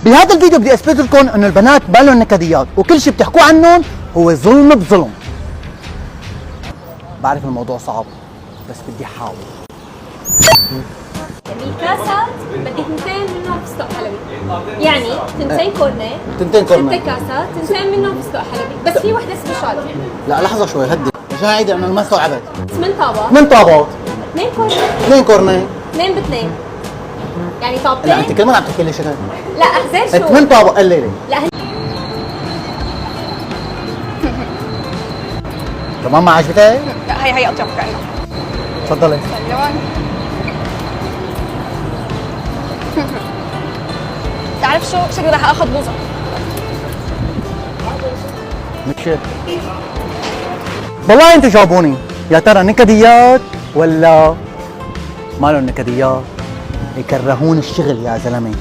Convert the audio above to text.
بهذا الفيديو بدي اثبت لكم انه البنات ما لهم نكديات وكل شيء بتحكوه عنهم هو ظلم بظلم. بعرف الموضوع صعب بس بدي احاول. الكاسات بدي تنتين منهم فستق حلبي، يعني تنتين كورنيه، تنتين كورنيه، 6 كاسات، تنتين منهم فستق حلبي، بس في وحده سبيشال. لا لحظه شوي هدي عشان عيدي انا ما استوعبت. 8 طابات، 8 طابات، 2 كورنيه، 2 كورنيه، 2 ب2، يعني طابتين. لا انت كل ما عم تحكي لي شغل. لا احزر شو؟ 8 طابق قليلي. لا كمان ما عجبتك؟ هي اطيب كأنه. تفضلي. تعرف شو؟ شكلي راح اخذ بوظه. متشر. والله انتوا جاوبوني، يا ترى نكديات ولا ما لهم نكديات؟ يكرهون الشغل يا زلمه.